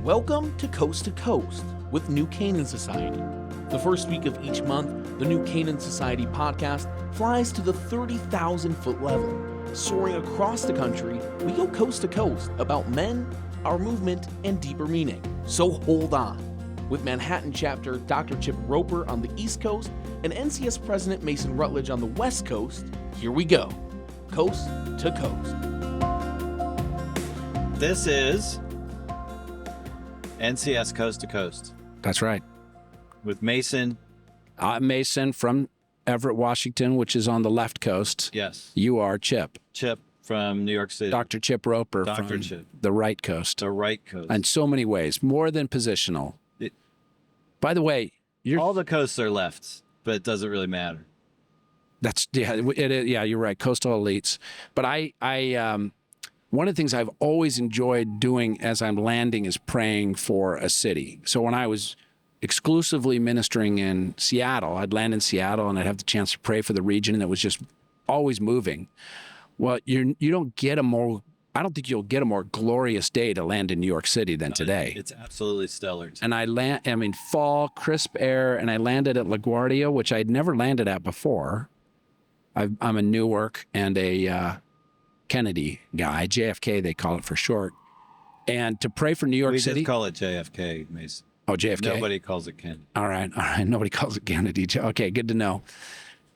Welcome to Coast with New Canaan Society. The first week of each month, the New Canaan Society podcast flies to the 30,000-foot level. Soaring across the country, we go coast to coast about men, our movement, and deeper meaning. So hold on. With Manhattan chapter Dr. Chip Roper on the East Coast and NCS President Mason Rutledge on the West Coast, here we go. Coast to Coast. This is NCS Coast to Coast. That's right. With Mason. I'm Mason from Everett, Washington, which is on the left coast. Yes. You are Chip. Chip from New York City. Dr. Chip Roper Dr. from Chip. the right coast. The right coast. In so many ways, more than positional. By the way, all the coasts are left, but it doesn't really matter. Yeah, you're right. Coastal elites. But I one of the things I've always enjoyed doing as I'm landing is praying for a city. So when I was exclusively ministering in Seattle, I'd land in Seattle and I'd have the chance to pray for the region that was just always moving. Well, you don't get I don't think you'll get a more glorious day to land in New York City than today. It's absolutely stellar. And fall, crisp air, and I landed at LaGuardia, which I'd never landed at before. I'm a Newark and a Kennedy guy, JFK they call it for short. And to pray for New York City. We just call it JFK, Mason. Oh, JFK? Nobody calls it Kennedy. All right. Nobody calls it Kennedy. Okay, good to know.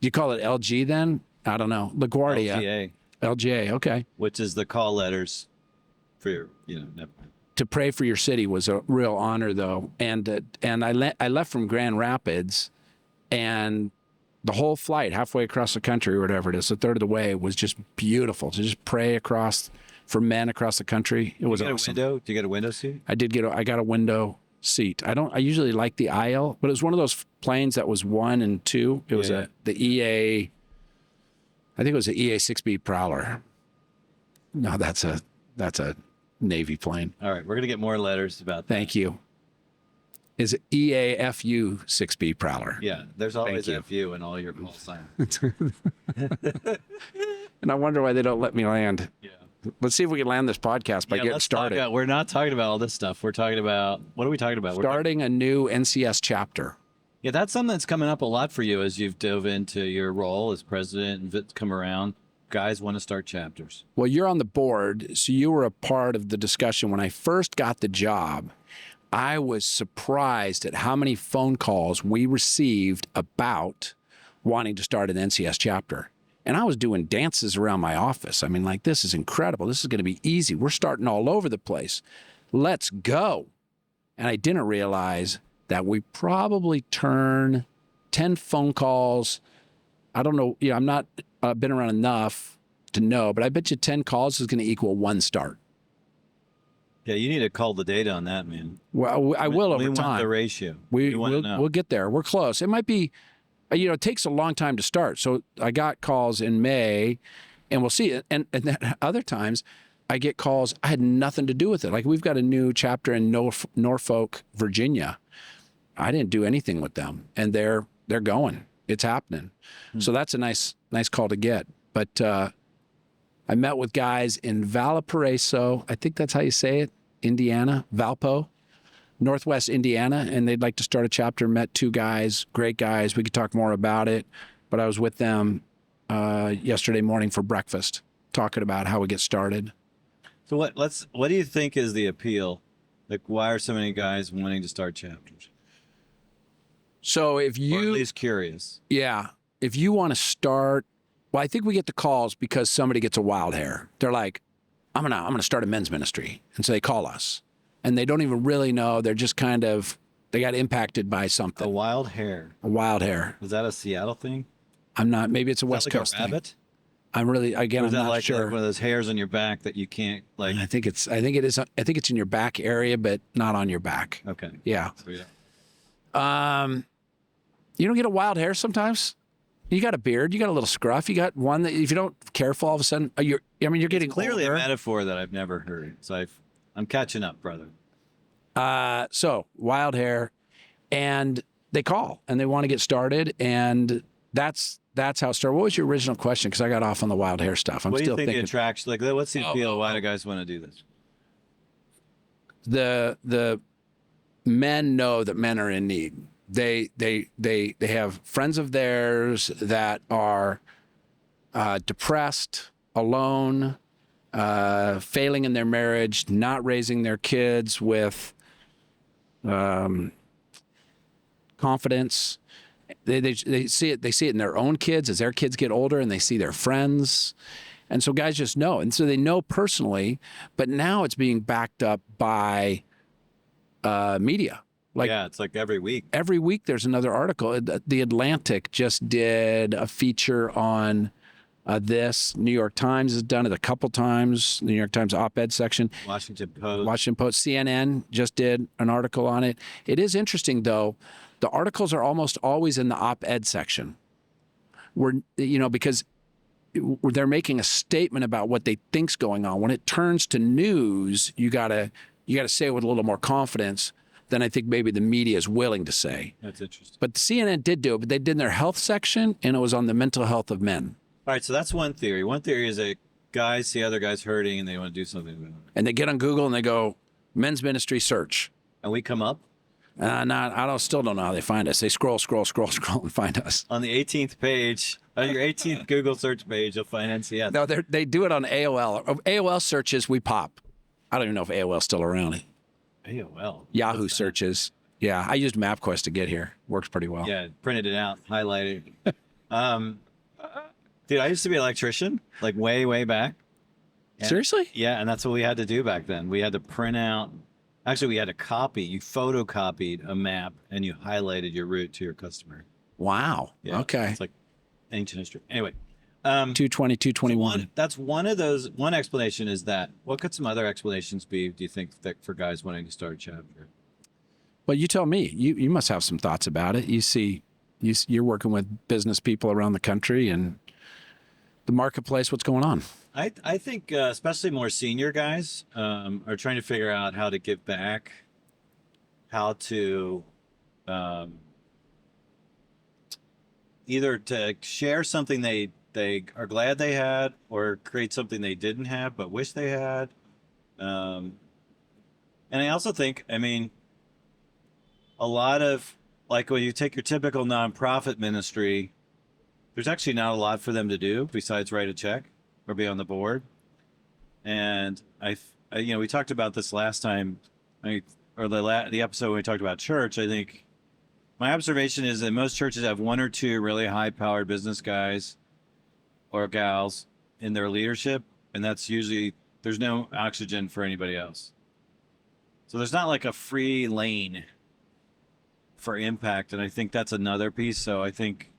Do you call it LG then? I don't know. LaGuardia. LGA, okay. Which is the call letters for your, never mind. To pray for your city was a real honor, though. And I left from Grand Rapids, and the whole flight, halfway across the country or whatever it is, a third of the way, was just beautiful to just pray for men across the country. It was awesome. Did you get a window seat? I got a window seat. I usually like the aisle, but it was one of those planes that was 1 and 2. It was the EA. I think it was the EA-6B Prowler. No, that's a Navy plane. All right, we're gonna get more letters about that. Thank you. Is it EAFU 6B Prowler? Yeah, there's always FU in all your call signs. And I wonder why they don't let me land. Yeah. Let's see if we can land this podcast by getting started. We're not talking about all this stuff. We're talking about, what are we talking about? Starting a new NCS chapter. Yeah, that's something that's coming up a lot for you as you've dove into your role as president and come around. Guys want to start chapters. Well, you're on the board, so you were a part of the discussion. When I first got the job, I was surprised at how many phone calls we received about wanting to start an NCS chapter. And I was doing dances around my office. I mean, like, this is incredible. This is going to be easy. We're starting all over the place. Let's go. And I didn't realize that we probably turn 10 phone calls. I don't know. I'm not been around enough to know, but I bet you 10 calls is going to equal 1 start. Yeah, you need to call the data on that, man. Well, I will over time. We want the ratio. We'll get there. We're close. It might be, it takes a long time to start. So I got calls in May, and we'll see. And then other times, I get calls. I had nothing to do with it. Like, we've got a new chapter in Norfolk, Virginia. I didn't do anything with them, and they're going. It's happening. So that's a nice call to get. But I met with guys in Valparaiso. I think that's how you say it, Indiana, Valpo, Northwest Indiana, and they'd like to start a chapter. Met 2 guys, great guys. We could talk more about it, but I was with them yesterday morning for breakfast, talking about how we get started. So what do you think is the appeal? Like, why are so many guys wanting to start chapters? So if you, or at least curious. Yeah. If you want to start, well, I think we get the calls because somebody gets a wild hair. They're like, I'm gonna start a men's ministry. And so they call us. And they don't even really know. They're just they got impacted by something. A wild hair. A wild hair. Is that a Seattle thing? I'm not, maybe it's a West Coast thing. Rabbit? I'm really, again, I'm not sure. Like one of those hairs on your back that you can't, like. I think it's in your back area, but not on your back. Okay. Yeah. So, yeah. You don't get a wild hair sometimes? You got a beard, you got a little scruff, you got one that if you don't careful, all of a sudden, you're getting clearly older. A metaphor that I've never heard. So I'm catching up, brother. So wild hair, and they call and they want to get started, and that's how it started. What was your original question? Because I got off on the wild hair stuff. What do you think the attraction? Like, what's the appeal? Why do guys want to do this? the men know that men are in need. They have friends of theirs that are depressed, alone, failing in their marriage, not raising their kids with confidence. They see it. They see it in their own kids as their kids get older, and they see their friends. And so guys just know. And so they know personally, but now it's being backed up by media. Like, yeah, it's like every week. every week there's another article. The Atlantic just did a feature on this. New York Times has done it a couple times. The New York Times op-ed section. Washington Post. Washington Post, CNN just did an article on it. It is interesting, though. The articles are almost always in the op-ed section, because they're making a statement about what they think's going on. When it turns to news, you gotta say it with a little more confidence than I think maybe the media is willing to say. That's interesting. But the CNN did do it, but they did in their health section, and it was on the mental health of men. All right, so that's one theory. One theory is that guys see other guys hurting and they want to do something about it. And they get on Google and they go, men's ministry search. And we come up Still don't know how they find us. They scroll and find us. on the 18th page, on your 18th Google search page, you'll find NCS. No, they do it on AOL. AOL searches, we pop. I don't even know if AOL's still around. AOL. Yahoo What's that? searches. Yeah, I used MapQuest to get here. Works pretty well. Yeah, printed it out, highlighted. Dude, I used to be an electrician, like way, way back. And- Seriously? Yeah, and that's what we had to do back then. We had to print out. Actually, we had to copy. You photocopied a map and you highlighted your route to your customer. Wow. Yeah, Okay. it's like ancient history. Anyway, 220, 221. that's one of those. One explanation is that. What could some other explanations be? Do you think that for guys wanting to start a chapter? Well, you tell me. You must have some thoughts about it. You're working with business people around the country and the marketplace. What's going on? I think especially more senior guys are trying to figure out how to give back, how to either to share something they are glad they had, or create something they didn't have but wish they had. And I also think, I mean, a lot of, like, when you take your typical nonprofit ministry, there's actually not a lot for them to do besides write a check or be on the board. And we talked about this last time, the episode when we talked about church. I think my observation is that most churches have one or two really high-powered business guys or gals in their leadership, and that's usually, there's no oxygen for anybody else. So there's not like a free lane for impact, and I think that's another piece. So I think,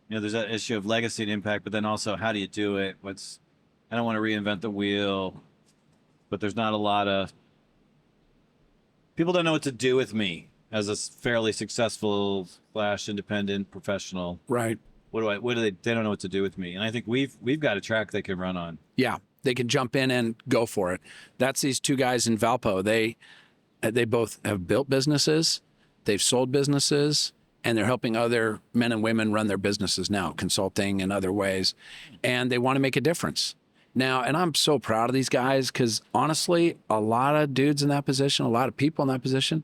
there's that issue of legacy and impact, but then also, how do you do it? I don't want to reinvent the wheel, but there's not a lot of people don't know what to do with me as a fairly successful / independent professional. Right. They don't know what to do with me. And I think we've got a track they can run on. Yeah, they can jump in and go for it. That's these two guys in Valpo. They both have built businesses, they've sold businesses, and they're helping other men and women run their businesses now, consulting in other ways, and they want to make a difference. Now, and I'm so proud of these guys because honestly, a lot of dudes in that position, a lot of people in that position,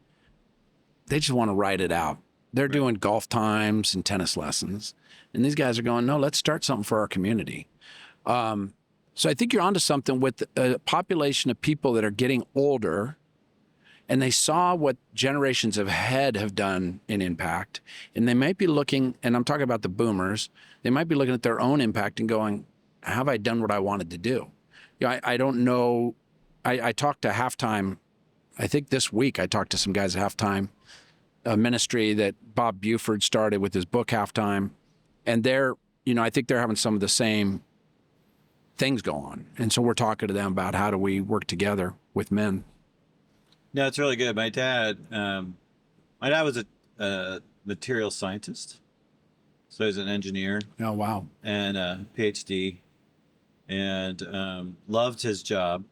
they just want to ride it out. They're doing golf times and tennis lessons. And these guys are going, no, let's start something for our community. So I think you're onto something with a population of people that are getting older, and they saw what generations ahead have done in impact. And they might be looking, and I'm talking about the boomers, they might be looking at their own impact and going, have I done what I wanted to do? I don't know. I talked to Halftime, I think this week I talked to some guys at Halftime, a ministry that Bob Buford started with his book Halftime. And I think they're having some of the same things go on. And so we're talking to them about how do we work together with men. No, it's really good. My dad was a material scientist. So he's an engineer. Oh, wow. And a PhD, and loved his job.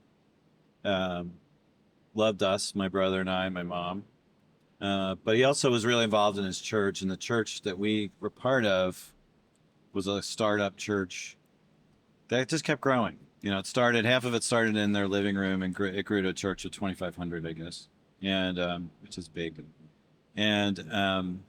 Loved us, my brother and I, my mom. But he also was really involved in his church, and the church that we were part of was a startup church that just kept growing. half of it started in their living room, and it grew to a church of 2,500, I guess, and which is big. And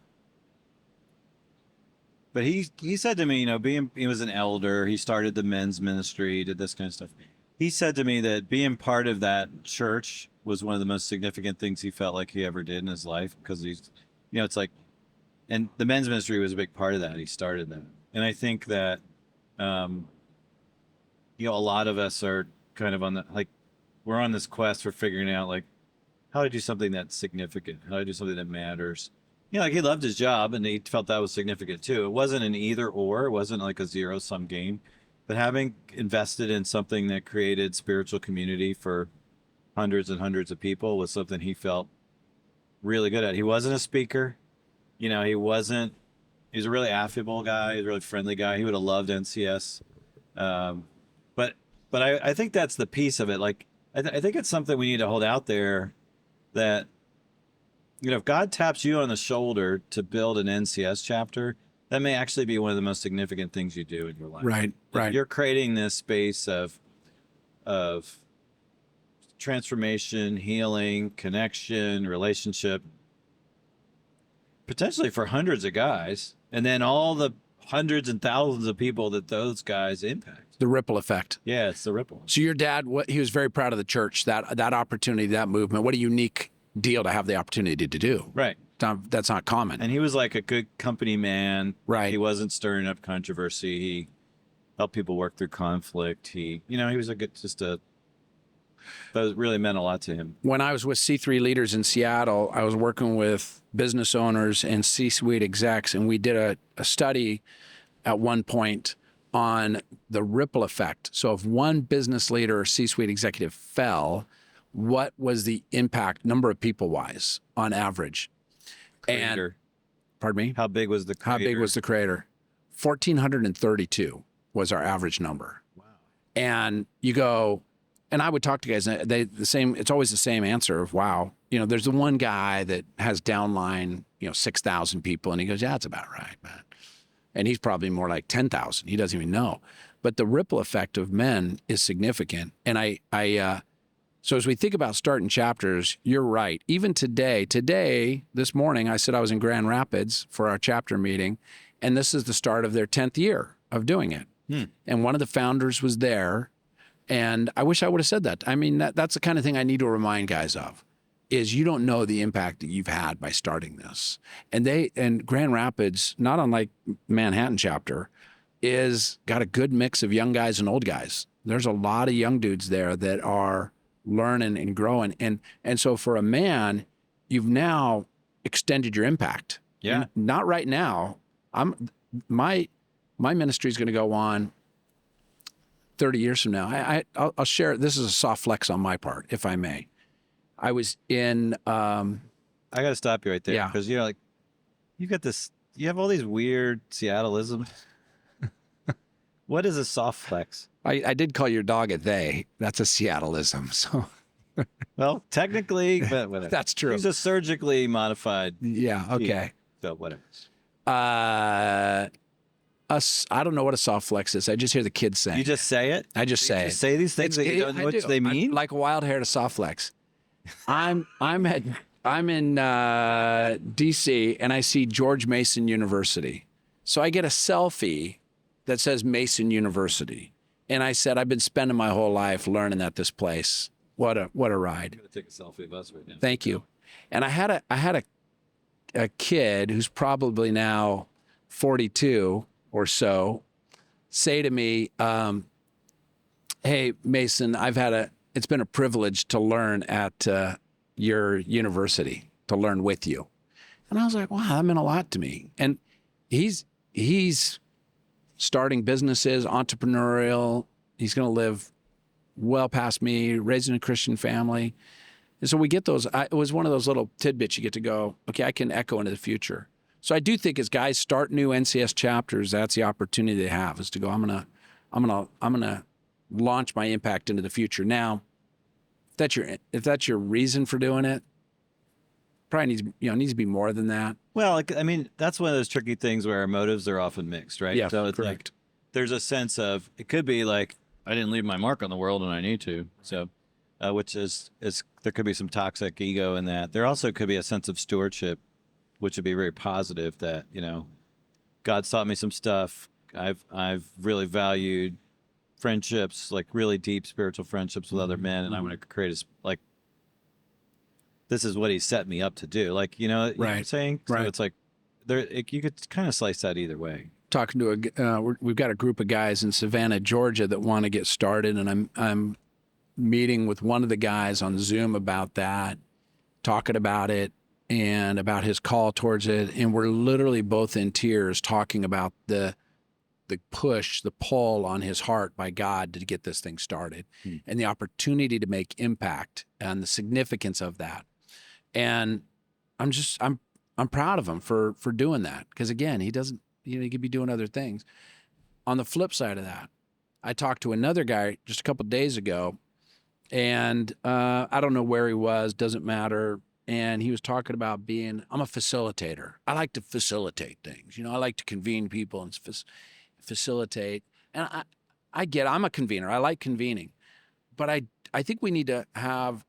but he said to me, he was an elder. He started the men's ministry, did this kind of stuff. He said to me that being part of that church was one of the most significant things he felt like he ever did in his life, because it's like, and the men's ministry was a big part of that. He started that. And I think that, a lot of us are kind of we're on this quest for figuring out, like, how to do something that's significant, how to do something that matters. Like, he loved his job and he felt that was significant too. It wasn't an either or, it wasn't like a zero-sum game. But having invested in something that created spiritual community for hundreds and hundreds of people was something he felt really good at. He wasn't a speaker. He was a really affable guy. He was a really friendly guy. He would have loved NCS. But I think that's the piece of it. Like, I think it's something we need to hold out there, that, if God taps you on the shoulder to build an NCS chapter, that may actually be one of the most significant things you do in your life. Right. You're creating this space of transformation, healing, connection, relationship, potentially for hundreds of guys, and then all the hundreds and thousands of people that those guys impact. The ripple effect. Yeah, it's the ripple. So your dad, he was very proud of the church, that opportunity, that movement. What a unique deal to have the opportunity to do. Right. That's not common. And he was like a good company man. Right. He wasn't stirring up controversy. He helped people work through conflict. He was that really meant a lot to him. When I was with C3 Leaders in Seattle, I was working with business owners and C-suite execs, and we did a study at one point on the ripple effect. So if one business leader or C-suite executive fell, what was the impact, number of people-wise, on average? Creator. And, pardon me? How big was the creator? How big was the creator? 1,432 was our average number. Wow. And you go, and I would talk to guys, and it's always the same answer of, wow, there's the one guy that has downline, 6,000 people, and he goes, yeah, that's about right, man. And he's probably more like 10,000. He doesn't even know. But the ripple effect of men is significant. And so as we think about starting chapters, you're right. Even today, this morning, I said I was in Grand Rapids for our chapter meeting, and this is the start of their 10th year of doing it. And one of the founders was there, and I wish I would have said that. I mean, that's the kind of thing I need to remind guys of, is you don't know the impact that you've had by starting this. And Grand Rapids, not unlike Manhattan chapter, is got a good mix of young guys and old guys. There's a lot of young dudes there that are learning and growing. And so for a man, you've now extended your impact. Yeah. And not right now. My ministry is going to go on 30 years from now. I'll share. This is a soft flex on my part, if I may. I was in. I got to stop you right there. Yeah. Because you've got this. You have all these weird Seattleisms. What is a soft flex? I did call your dog a they. That's a Seattleism. So. Well, technically, but whatever. That's true. He's a surgically modified. Yeah. Okay. So whatever. I don't know what a soft flex is. I just hear the kids saying. You just say it. I just say You it. just say these things that you don't know what they mean. Like a wild hair to soft flex. I'm in D.C. and I see George Mason University. So I get a selfie that says Mason University, and I said I've been spending my whole life learning at this place. What a ride. I'm gonna take a selfie of us right now. Thank you. And I had a kid who's probably now 42 or so say to me, hey, Mason, it's been a privilege to learn at your university, to learn with you. And I was like, wow, that meant a lot to me. And he's starting businesses, entrepreneurial. He's going to live well past me, raised in a Christian family. And so we get those. It was one of those little tidbits you get to go, okay, I can echo into the future. So I do think as guys start new NCS chapters, that's the opportunity they have, is to go, I'm gonna launch my impact into the future. Now, if that's your reason for doing it, probably needs to be more than that. Well, I mean, that's one of those tricky things where our motives are often mixed, right? Yeah, so it's correct. like there's a sense of, it could be like, I didn't leave my mark on the world, and I need to. So, which is there could be some toxic ego in that. There also could be a sense of stewardship, which would be very positive. That God's taught me some stuff. I've really valued friendships, like really deep spiritual friendships with other men, and I'm going to create this is what He set me up to do. Like you know what I'm saying? So Right. it's like you could kind of slice that either way. Talking to we've got a group of guys in Savannah, Georgia, that want to get started, and I'm meeting with one of the guys on Zoom about that, talking about it and about his call towards it, and we're literally both in tears talking about the push, the pull on his heart by God to get this thing started, and the opportunity to make impact and the significance of that. And I'm proud of him for doing that, because again, he doesn't. He could be doing other things. On the flip side of that, I talked to another guy just a couple of days ago, and I don't know where he was, doesn't matter. And he was talking about I'm a facilitator. I like to facilitate things. I like to convene people and facilitate. And I'm a convener. I like convening. But I think we need to have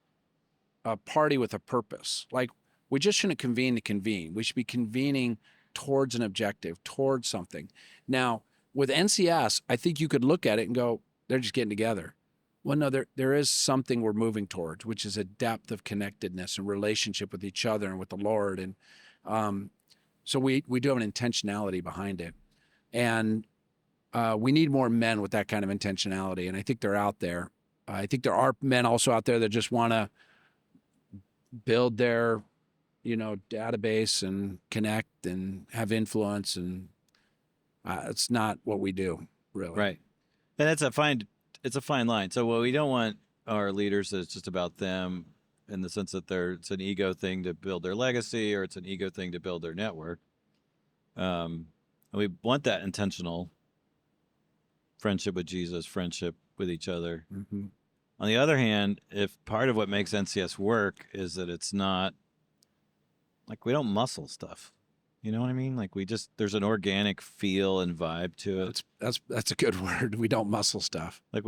a party with a purpose. Like, we just shouldn't convene to convene. We should be convening towards an objective, towards something. Now, with NCS, I think you could look at it and go, they're just getting together. Well, no, there is something we're moving towards, which is a depth of connectedness and relationship with each other and with the Lord. And so we do have an intentionality behind it. And we need more men with that kind of intentionality. And I think they're out there. I think there are men also out there that just want to build their database and connect and have influence, and it's not what we do, really. Right. And it's a fine line. So what we don't want our leaders is just about them in the sense that it's an ego thing to build their legacy, or it's an ego thing to build their network. And we want that intentional friendship with Jesus, friendship with each other. Mm-hmm. On the other hand, if part of what makes NCS work is that it's not like we don't muscle stuff. You know what I mean? Like there's an organic feel and vibe to it. That's a good word. We don't muscle stuff. Like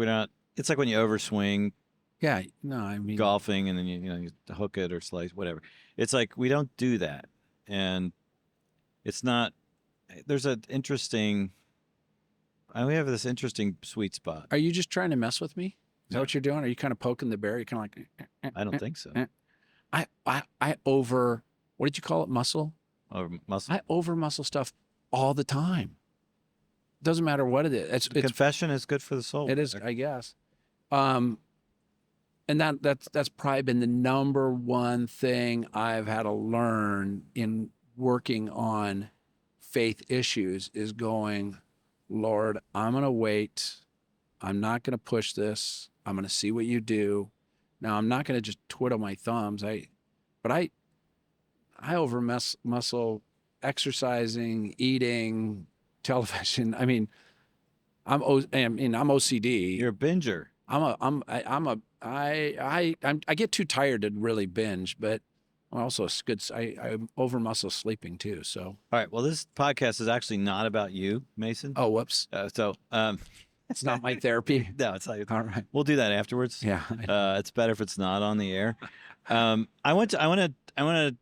it's like when you overswing. Yeah. No, I mean golfing, and then you hook it or slice, whatever. It's like we don't do that. And it's not, there's we have this interesting sweet spot. Are you just trying to mess with me? Is that what you're doing? Are you kind of poking the bear? You're kind of like, I don't think so. What did you call it? Muscle? Or muscle. I over muscle stuff all the time. Doesn't matter what it is. It's confession is good for the soul. It is, I guess. And that's probably been the number one thing I've had to learn in working on faith issues is going, Lord, I'm going to wait. I'm not going to push this. I'm going to see what you do. Now, I'm not going to just twiddle my thumbs. But I over muscle exercising, eating, television. I mean, I'm OCD. You're a binger. I get too tired to really binge, but I'm also good. I over muscle sleeping too. So all right. Well, this podcast is actually not about you, Mason. Oh, whoops. It's not my therapy. No, it's not. All right. We'll do that afterwards. Yeah. It's better if it's not on the air. I want to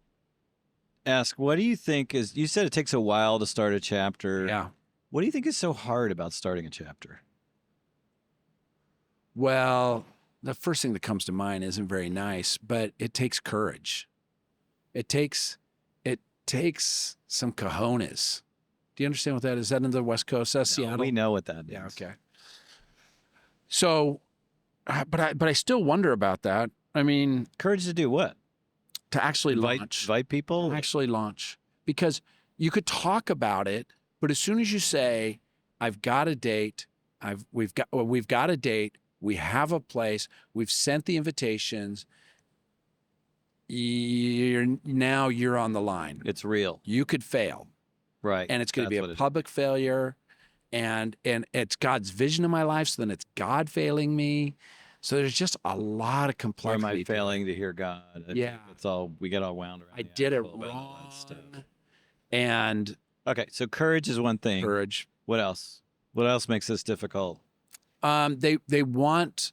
ask, what do you think you said it takes a while to start a chapter. Yeah. What do you think is so hard about starting a chapter? Well, the first thing that comes to mind isn't very nice, but it takes courage. It takes some cojones. Do you understand what that is? Is that in the West Coast? That's Seattle. We know what that is. Yeah. Okay. So, but I still wonder about that. I mean, courage to do what? To actually launch. Invite people? Actually launch. Because you could talk about it, but as soon as you say, I've got a date, we've got a date, we have a place, we've sent the invitations, you're on the line. It's real. You could fail. Right. And it's going to be a public failure. And it's God's vision in my life, so then it's God failing me. So there's just a lot of complexity. Or am I failing to hear God? Yeah. We get all wound around. I did it wrong. And okay, so courage is one thing. Courage. What else? What else makes this difficult? They want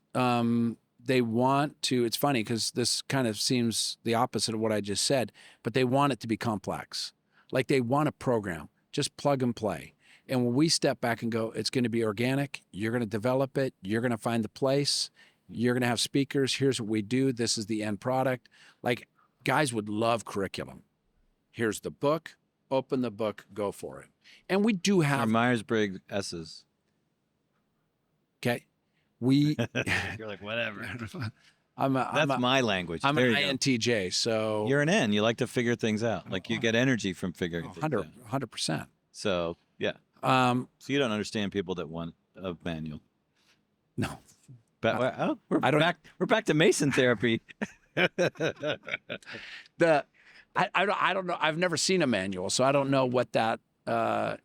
to. It's funny because this kind of seems the opposite of what I just said, but they want it to be complex. Like they want a program, just plug and play. And when we step back and go, it's going to be organic. You're going to develop it. You're going to find the place. You're going to have speakers. Here's what we do. This is the end product. Like guys would love curriculum. Here's the book. Open the book. Go for it. And we do Our have. Myers-Briggs S's. Okay. We. You're like, whatever. That's my language. I'm There an you go. INTJ, so You're an N. You like to figure things out. Like you get energy from figuring things out. 100%. So yeah. Um, So you don't understand people that want a manual. no, But I don't- We're back to Mason therapy. I don't know. I've never seen a manual, so I don't know what that.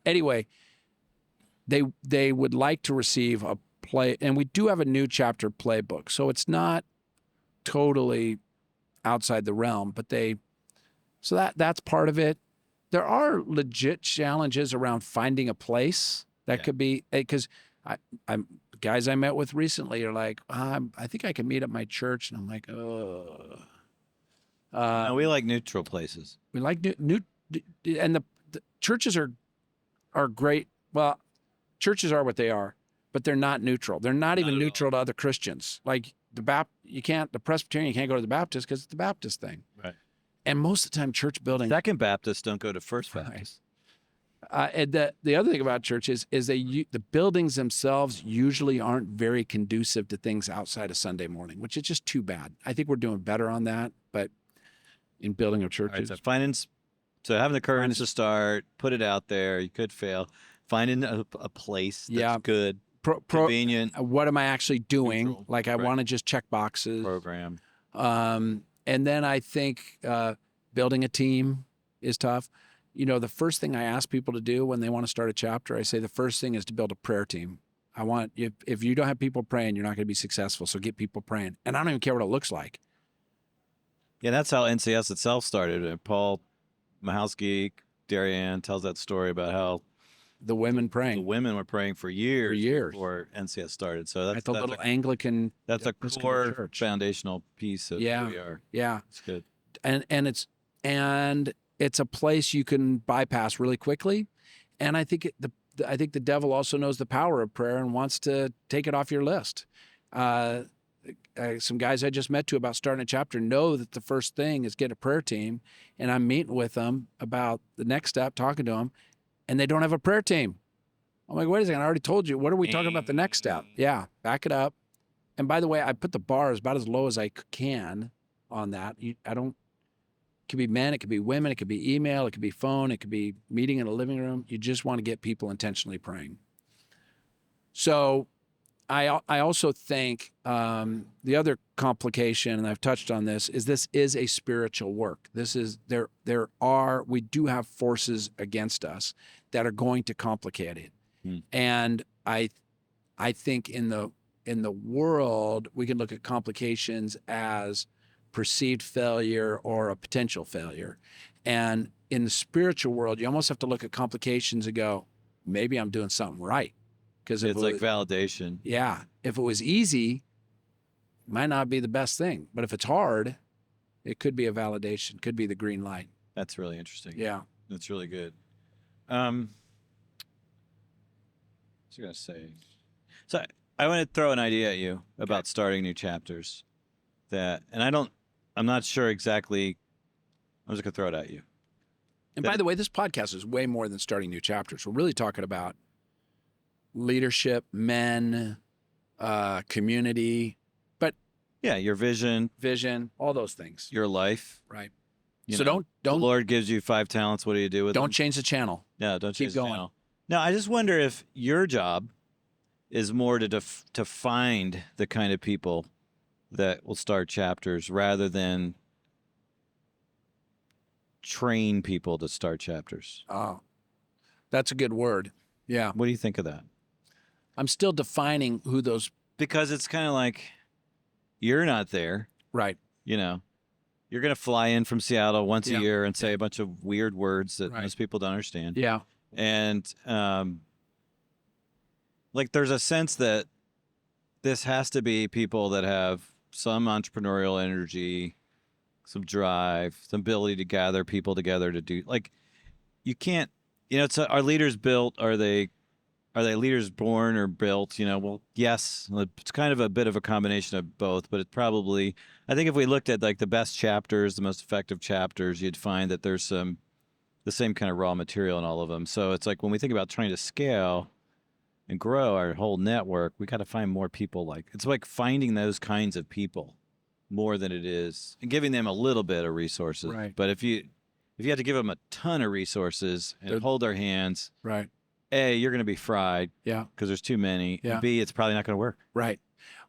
Anyway, they would like to receive a play, and we do have a new chapter playbook, so it's not totally outside the realm, but that's part of it. There are legit challenges around finding a place that could be, because I'm guys I met with recently are like, I think I can meet at my church, and I'm like, oh. No, we like neutral places. We like new and the churches are great. Well, churches are what they are, but they're not neutral. They're not even neutral to other Christians. Like the Presbyterian, you can't go to the Baptist because it's the Baptist thing. Right. And most of the time, church building. Second Baptists don't go to First Baptist. And the other thing about churches is the buildings themselves usually aren't very conducive to things outside of Sunday morning, which is just too bad. I think we're doing better on that, but in building of All right, churches, so having the courage to start, put it out there. You could fail. Finding a place that's good, convenient what am I actually doing? Neutral, Like I right. want to just check boxes. program. And then I think building a team is tough. You know, the first thing I ask people to do when they want to start a chapter, I say the first thing is to build a prayer team. I want if you don't have people praying, you're not going to be successful. So get people praying. And I don't even care what it looks like. Yeah, that's how NCS itself started. Paul Mahalski, Darien tells that story about how The women the praying. women were praying for years, years. before NCS started. So At that's the little Anglican. that's a Episcopal core church. foundational piece of Yeah. who we are. Yeah. It's good. And it's a place you can bypass really quickly. And I think I think the devil also knows the power of prayer and wants to take it off your list. Some guys I just met to about starting a chapter know that the first thing is get a prayer team, and I'm meeting with them about the next step, talking to them, and they don't have a prayer team. I'm like, wait a second, I already told you. What are we talking about the next step? Yeah, back it up. And by the way, I put the bar about as low as I can on that. I don't. It could be men, it could be women, it could be email, it could be phone, it could be meeting in a living room. You just want to get people intentionally praying. So I also think the other complication, and I've touched on this is a spiritual work. We do have forces against us that are going to complicate it. And I think in the world, we can look at complications as perceived failure or a potential failure. And in the spiritual world, you almost have to look at complications and go, maybe I'm doing something right. Because It's like validation. yeah, if it was easy, it might not be the best thing. But if it's hard, it could be a validation, could be the green light. That's really interesting. Yeah. That's really good. What was I going to say? So I want to throw an idea at you about starting new chapters I'm not sure exactly. I'm just going to throw it at you. And by the way, this podcast is way more than starting new chapters. We're really talking about leadership, men, community, but Yeah, your vision, vision, all those things. your life. Right. You So know, don't The Lord gives you 5 talents. What do you do with them? don't change the channel. No, don't keep change the going. channel. No, I just wonder if your job is more to find the kind of people that will start chapters rather than train people to start chapters. Oh, that's a good word. Yeah. What do you think of that? I'm still defining who those. Because it's kind of like you're not there, Right. you know. You're going to fly in from Seattle once Yeah. a year and say a bunch of weird words that Right. most people don't understand. Yeah. And like there's a sense that this has to be people that have some entrepreneurial energy, some drive, some ability to gather people together to do like you can't, it's are leaders built? Are they leaders born or built? Well, yes, it's kind of a bit of a combination of both, but it's probably, I think if we looked at like the best chapters, the most effective chapters, you'd find that there's the same kind of raw material in all of them. So it's like when we think about trying to scale and grow our whole network, we got to find more people it's like finding those kinds of people more than it is and giving them a little bit of resources. Right. But if you have to give them a ton of resources and hold their hands, Right. A, you're going to be fried. Yeah. Because there's too many. Yeah. And B, it's probably not going to work. Right.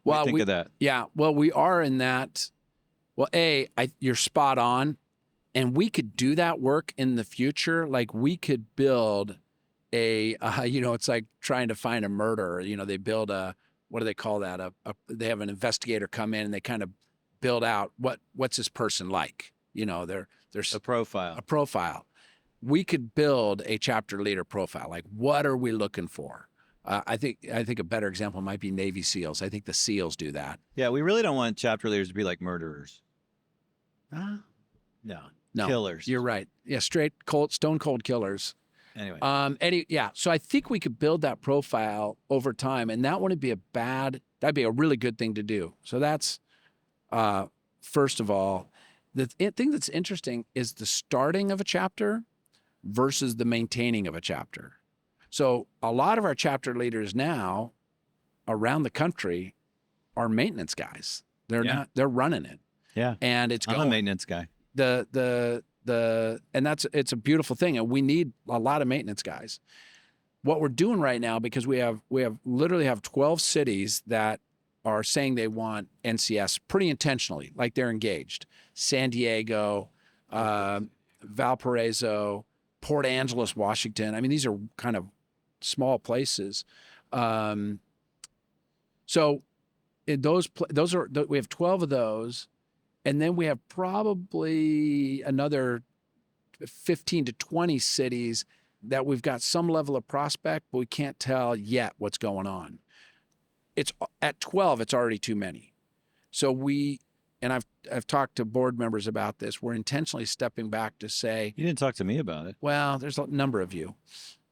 What Well, do you think of that? Yeah. Well, we are in that. Well, you're spot on. And we could do that work in the future. Like we could build it's like trying to find a murderer. They build what do they call that? They have an investigator come in and they kind of build out what's this person like? There's A profile. a profile. We could build a chapter leader profile. Like, what are we looking for? I think a better example might be Navy SEALs. I think the SEALs do that. Yeah, we really don't want chapter leaders to be like murderers. No, Killers. You're right. Yeah, stone cold killers. Anyway. So I think we could build that profile over time, and that wouldn't be that'd be a really good thing to do. So that's, first of all, the thing that's interesting is the starting of a chapter versus the maintaining of a chapter. So a lot of our chapter leaders now around the country are maintenance guys. They're running it. Yeah. And it's I'm going. a maintenance guy. And it's a beautiful thing. And we need a lot of maintenance guys. What we're doing right now, because we literally have 12 cities that are saying they want NCS pretty intentionally, like they're engaged. San Diego, Valparaiso, Port Angeles, Washington. I mean, these are kind of small places. So in we have 12 of those, and then we have probably another 15 to 20 cities that we've got some level of prospect, but we can't tell yet what's going on. It's at 12, it's already too many. So I've talked to board members about this. We're intentionally stepping back to say, You didn't talk to me about it. well, there's a number of you.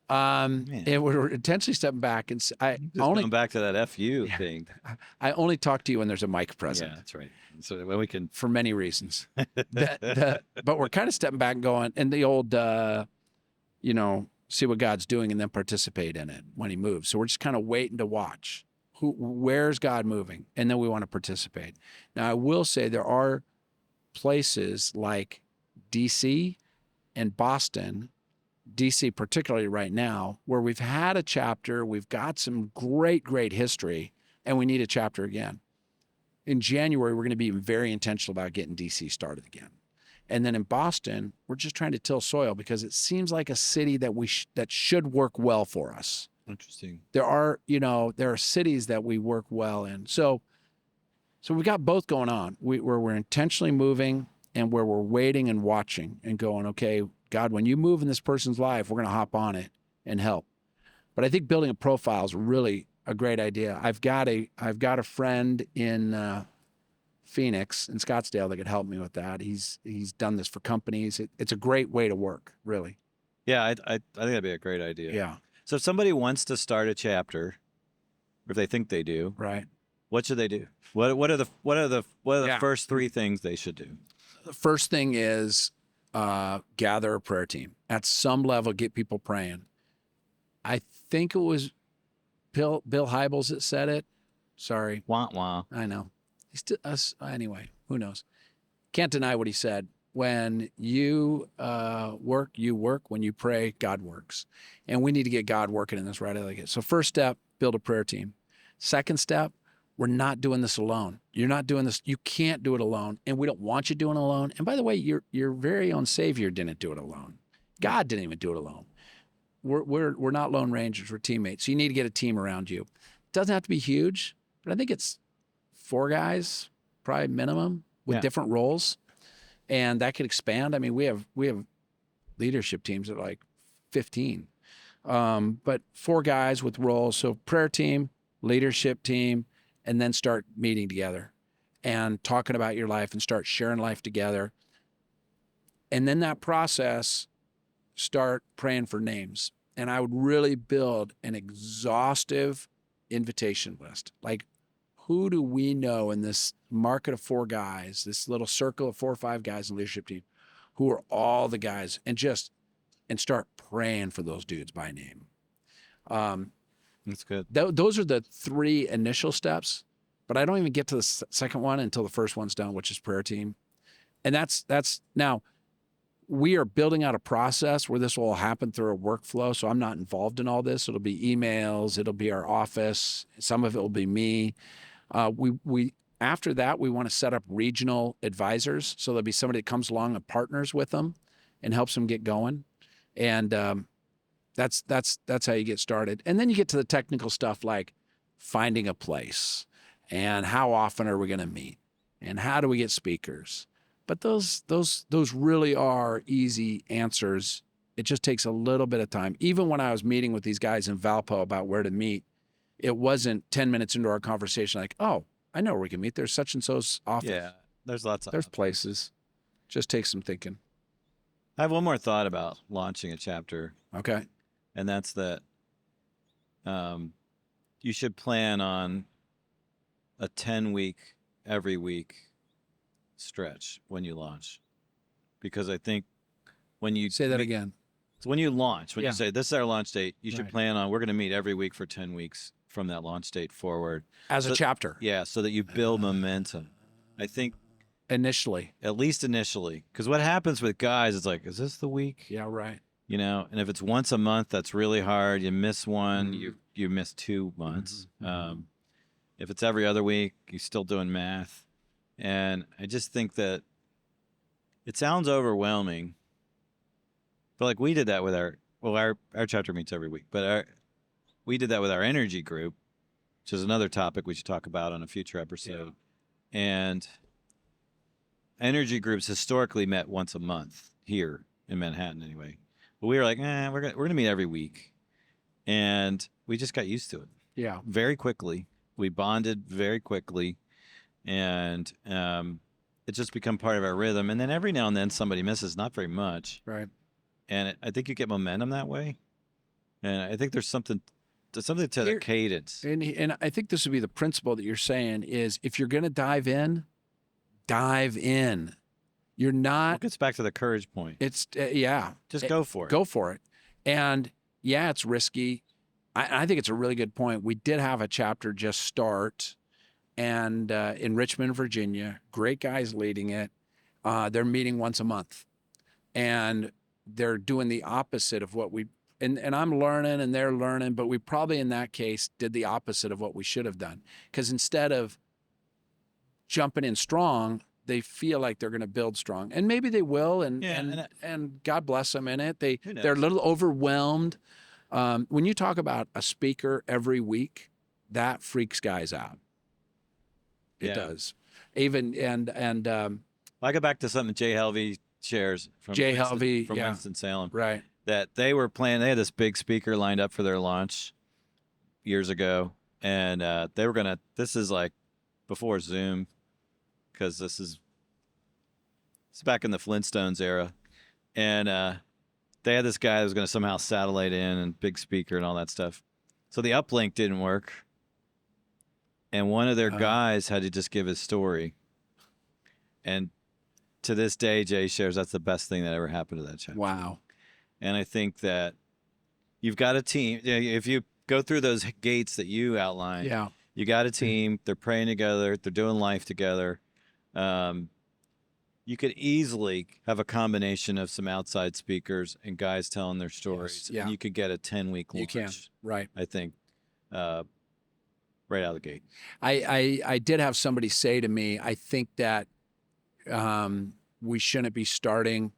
And we're intentionally stepping back and Going back to that FU thing. I only talk to you when there's a mic present. Yeah, that's right. So when we can. For many reasons. But we're kind of stepping back and going, and the old, see what God's doing and then participate in it when he moves. So we're just kind of waiting to watch. Where's God moving? And then we want to participate. Now, I will say there are places like DC and Boston, DC particularly right now, where we've had a chapter, we've got some great, great history, and we need a chapter again. In January, we're going to be very intentional about getting DC started again. And then in Boston, we're just trying to till soil because it seems like a city that that should work well for us. Interesting. There are cities that we work well in. So we've got both going on. Where we're intentionally moving and where we're waiting and watching and going, okay, God, when you move in this person's life, we're going to hop on it and help. But I think building a profile is really a great idea. I've got a friend in Phoenix, in Scottsdale, that could help me with that. He's done this for companies. It's a great way to work, really. Yeah, I think that'd be a great idea. Yeah. So if somebody wants to start a chapter, or if they think they do, Right. what should they do? What are the first three things they should do? The first thing is gather a prayer team. At some level, get people praying. I think it was Bill Hybels that said it. Sorry. Wah wah. I know. Anyway, who knows? Can't deny what he said. When you work, you work. When you pray, God works. And we need to get God working in this right. I like it. So first step, build a prayer team. Second step, we're not doing this alone. You're not doing this. You can't do it alone. And we don't want you doing it alone. And by the way, your very own Savior didn't do it alone. God didn't even do it alone. We're not lone rangers. We're teammates. So you need to get a team around you. It doesn't have to be huge, but I think it's 4 guys, probably minimum, with different roles. And that could expand. I mean, we have leadership teams that are like 15, but 4 guys with roles. So prayer team, leadership team, and then start meeting together and talking about your life and start sharing life together. And then that process, start praying for names. And I would really build an exhaustive invitation list. Like, who do we know in this market of 4 guys, this little circle of 4 or 5 guys in the leadership team, who are all the guys, and start praying for those dudes by name. That's good. Those are the 3 initial steps, but I don't even get to the second one until the first one's done, which is prayer team. And that's now, we are building out a process where this will happen through a workflow. So I'm not involved in all this. It'll be emails. It'll be our office. Some of it will be me. We after that, we want to set up regional advisors. So there'll be somebody that comes along and partners with them and helps them get going. And that's how you get started. And then you get to the technical stuff like finding a place and how often are we going to meet and how do we get speakers. But those really are easy answers. It just takes a little bit of time. Even when I was meeting with these guys in Valpo about where to meet, it wasn't 10 minutes into our conversation like, oh, I know where we can meet. There's such and so's office. Yeah, there's lots of. There's places. Just takes some thinking. I have one more thought about launching a chapter, Okay. and that's that you should plan on a 10-week, every week stretch when you launch, because I think when you Say that again. So when you launch, when Yeah. you say this is our launch date, you should Right. plan on we're going to meet every week for 10 weeks from that launch date forward. As a So- chapter, Yeah, so that you build momentum. I think initially. at least initially, because what happens with guys is like, is this the week? Yeah, right. You know, and if it's once a month, that's really hard. You miss one, Mhm. you miss 2 months. Mhm. If it's every other week, you're still doing math. And I just think that it sounds overwhelming. But like we did that with our chapter meets every week, but we did that with our energy group, which is another topic we should talk about on a future episode. And energy groups historically met once a month here in Manhattan anyway. But we were like, we're gonna meet every week. And we just got used to it Yeah. very quickly. We bonded very quickly, and it's just become part of our rhythm. And then every now and then somebody misses, not very much. Right. And I think you get momentum that way. And I think there's something to Here- the cadence. And I think this would be the principle that you're saying is if you're going to dive in, dive in. You're It not, gets back to the courage point. it's, yeah. Just go for it. Go for it. And yeah, it's risky. I think it's a really good point. We did have a chapter just start and in Richmond, Virginia, great guys leading it. They're meeting once a month and they're doing the opposite of what and I'm learning and they're learning, but we probably in that case did the opposite of what we should have done. Because instead of jumping in strong, they feel like they're going to build strong, and maybe they will. And Yeah, and God bless them in it. Who knows? They're a little overwhelmed. When you talk about a speaker every week, that freaks guys out. It Yeah. does. Even and I go back to something Jay Helvey shares from Jay Helvey, from yeah. Winston-Salem. right. That they were planning. They had this big speaker lined up for their launch years ago, and they were gonna. This is like before Zoom, because it's back in the Flintstones era, and they had this guy that was gonna somehow satellite in and big speaker and all that stuff. So the uplink didn't work, and one of their guys had to just give his story, and to this day, Jay shares that's the best thing that ever happened to that chapter. Wow. And I think that you've got a team. If you go through those gates that you outlined, Yeah. you got a team. They're praying together. They're doing life together. You could easily have a combination of some outside speakers and guys telling their stories. yeah. And you could get a 10-week launch. You can. Right. I think, right out of the gate. I did have somebody say to me, I think that we shouldn't be starting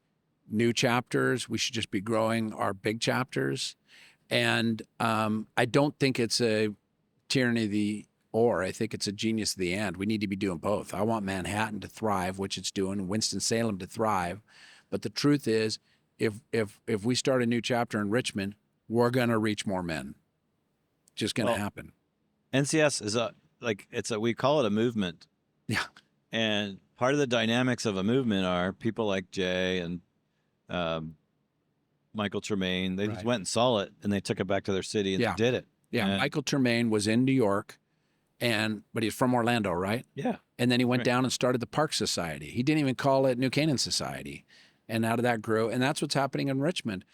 new chapters. We should just be growing our big chapters. And I don't think it's a tyranny of the or. I think it's a genius of the and. We need to be doing both. I want Manhattan to thrive, which it's doing, and Winston-Salem to thrive. But the truth is, if we start a new chapter in Richmond, we're going to reach more men. Just going to Well, happen. NCS is like we call it a movement. Yeah. And part of the dynamics of a movement are people like Jay and Michael Tremaine. They just Right. went and saw it, and they took it back to their city and Yeah. they did it. Yeah, And- Michael Tremaine was in New York, but he's from Orlando, right? Yeah. And then he went Right. down and started the Park Society. He didn't even call it New Canaan Society. And out of that grew, and that's what's happening in Richmond.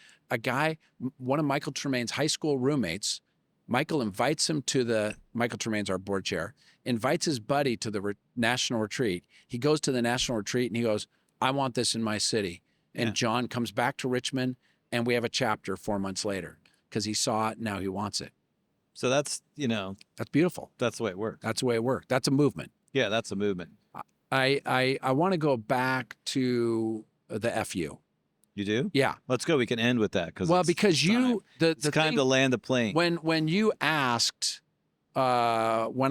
One of Michael Tremaine's high school roommates, Michael invites him to Michael Tremaine's our board chair, invites his buddy to the national retreat. He goes to the national retreat and he goes, I want this in my city. And Yeah. John comes back to Richmond and we have a chapter 4 months later because he saw it, now he wants it. So that's, That's beautiful. that's the way it works. That's the way it worked. That's a movement. Yeah, that's a movement. I want to go back to the FU. You do? Yeah. Let's go. We can end with that because Because you the it's time thing, to land the plane. when you asked when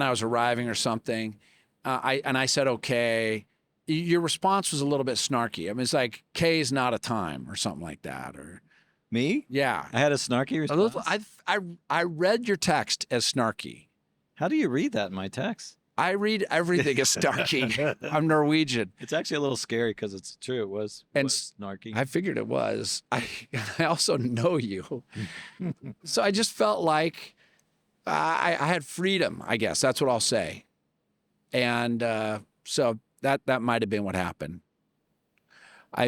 I was arriving or something, I said okay. Your response was a little bit snarky. I mean, it's like K is not a time or something like that. Or Me? yeah, I had a snarky a response. little, I read your text as snarky. How do you read that in my text? I read everything as snarky. I'm Norwegian. It's actually a little scary because it's true. It was snarky. I figured it was. I also know you. So I just felt like I had freedom, I guess. That's what I'll say. And so that might have been what happened.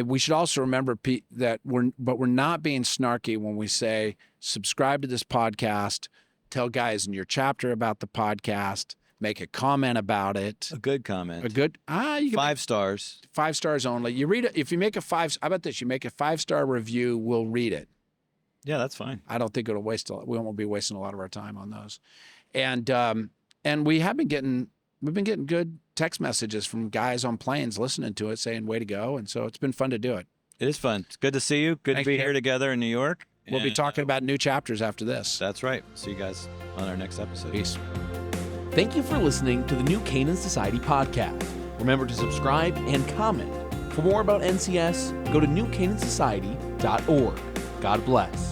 We should also remember, Pete, that we're not being snarky when we say subscribe to this podcast, tell guys in your chapter about the podcast, make a comment about it. A good comment. A good you can 5 stars. 5 stars only. You read it. If you make a 5, how about this? You make a 5-star review, we'll read it. Yeah, that's fine. I don't think it'll we won't be wasting a lot of our time on those. And we've been getting good text messages from guys on planes listening to it saying, way to go. And so it's been fun to do it. It is fun. It's good to see you. Good Thanks, to be Jay. here together in New York. We'll be And, talking about new chapters after this. That's right. See you guys on our next episode. Peace. Thank you for listening to the New Canaan Society podcast. Remember to subscribe and comment. For more about NCS, go to newcanansociety.org. God bless.